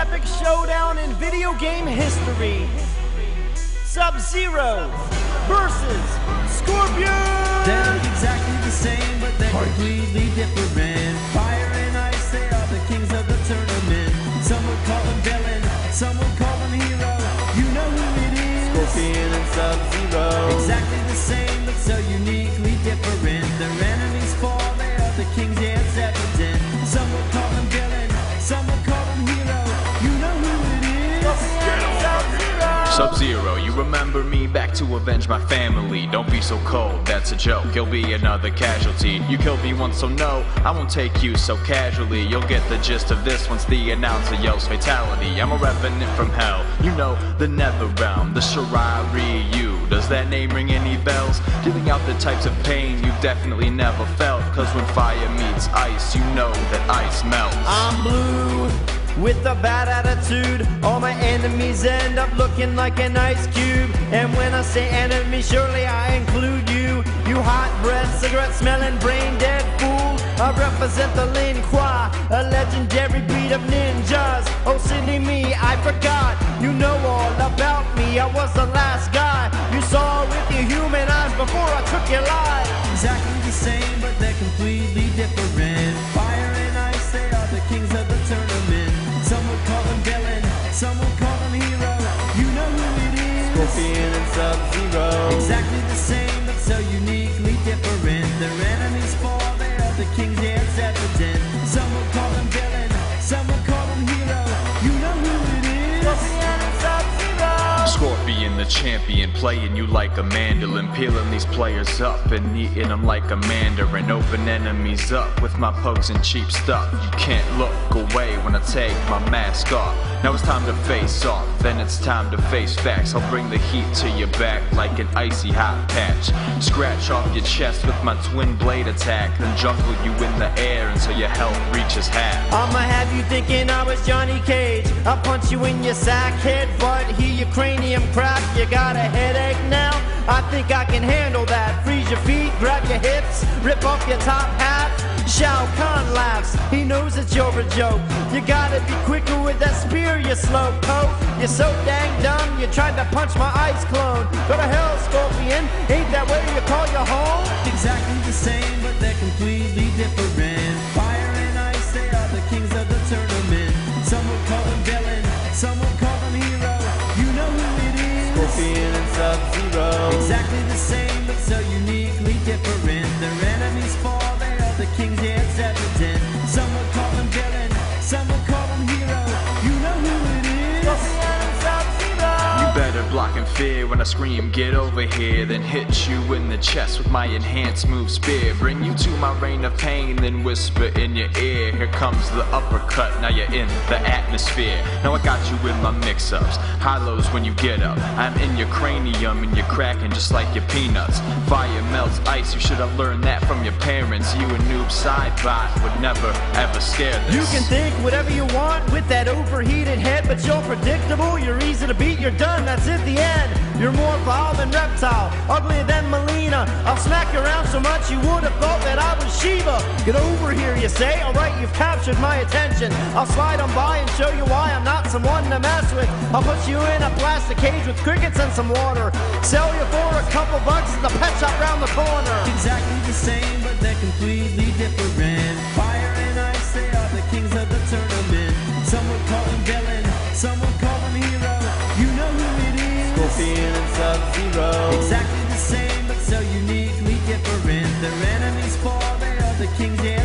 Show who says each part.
Speaker 1: epic showdown in video game history. Sub-Zero versus Scorpion!
Speaker 2: They look exactly the same, but they're completely different. Fire and ice, they are the kings of the tournament. Some would call them villain, some would call them hero. You know who it is.
Speaker 1: Scorpion and Sub-Zero.
Speaker 2: Exactly the same, but so uniquely different. Their enemies fall, they are the kings, yeah, it's evident. Some would call them villain, some would call them hero. You know who it is.
Speaker 3: Sub-Zero, you remember me, back to avenge my family. Don't be so cold, that's a joke, you'll be another casualty. You killed me once, so no, I won't take you so casually. You'll get the gist of this once the announcer yells fatality. I'm a revenant from hell, you know, the nether realm, the Shirari-You. Does that name ring any bells? Dealing out the types of pain you've definitely never felt. Cause when fire meets ice, you know that ice melts.
Speaker 1: I'm blue with a bad attitude. All my enemies end up looking like an ice cube. And when I say enemy, surely I include you. You hot breath, cigarette smelling, brain dead fool. I represent the Lin Kuei, a legendary breed of ninjas. Oh silly me, I forgot. You know all about me, I was the last guy you saw with your human eyes before I took your life.
Speaker 2: Exactly the same, but they're completely different. Fire and ice, they are the kings of the tournament. Some would call them villain, some would call them hero. You know who it is.
Speaker 1: Scorpion and Sub-Zero.
Speaker 2: Exactly the same, but so uniquely different. Their enemies fall, they are the kings, yeah, it's evident. Some would call them villain, some would call them hero. You know who it is.
Speaker 1: Scorpion and Sub-Zero.
Speaker 3: Scorpion the champion, playing you like a mandolin, peeling these players up and eating them like a mandarin. Open enemies up with my pokes and cheap stuff. You can't look away when I take my mask off. Now it's time to face off, then it's time to face facts. I'll bring the heat to your back like an icy hot patch. Scratch off your chest with my twin blade attack, then juggle you in the air until your health reaches half.
Speaker 1: I'ma have you thinking I was Johnny Cage. I'll punch you in your sack, headbutt, hear your cranium crack. You got a headache now? I think I can handle that. Freeze your feet, grab your hips, rip off your top hat. Shao Kahn laughs, he knows that you're a joke. You gotta be quicker with that spear, you slow poke. You're so dang dumb, you tried to punch my ice clone. Go to hell, Scorpion, ain't that where you call your home?
Speaker 2: Exactly the same, but they're completely different. Fire and ice, they are the kings of the tournament. Some would call them villain, some would call them hero. You know who it is.
Speaker 1: Scorpion and Sub-Zero.
Speaker 2: Exactly the same, but so uniquely different. Their enemies fall, they are the kings, yeah, it's evident. Some would call them villain, some would call them hero. You know who it is.
Speaker 1: Scorpion and Sub-Zero.
Speaker 3: You better block in fear when I scream, get over here. Then hit you in the chest with my enhanced move spear. Bring you to my reign of pain, then whisper in your ear. Here comes the uppercut, now you're in the atmosphere. Now I got you in my mix-ups, high-lows when you get up. I'm in your cranium and you're cracking just like your peanuts. Fire melts ice, you should have learned that from your parents. You a noob sidebot would never ever scare this.
Speaker 1: You can think whatever you want with that overheated head, but you're predictable, you're easy to beat, you're done, that's it, the end. You're more vile than reptile, uglier than Melina. I'll smack you around so much you would have thought that I was Shiva. Get over here, you say? Alright, you've captured my attention. I'll slide on by and show you why I'm not someone to mess with. I'll put you in a plastic cage with crickets and some water. Sell you for a couple bucks in the pet shop round the corner.
Speaker 2: Exactly the same, but they're completely different. Fire and ice, they are the kings of the tournament. Some would call them villain, some would call them hero. You know who it is.
Speaker 1: Scorpion and Sub-Zero.
Speaker 2: Exactly the same, but so uniquely different. Their enemies fall, they are the kings, yeah,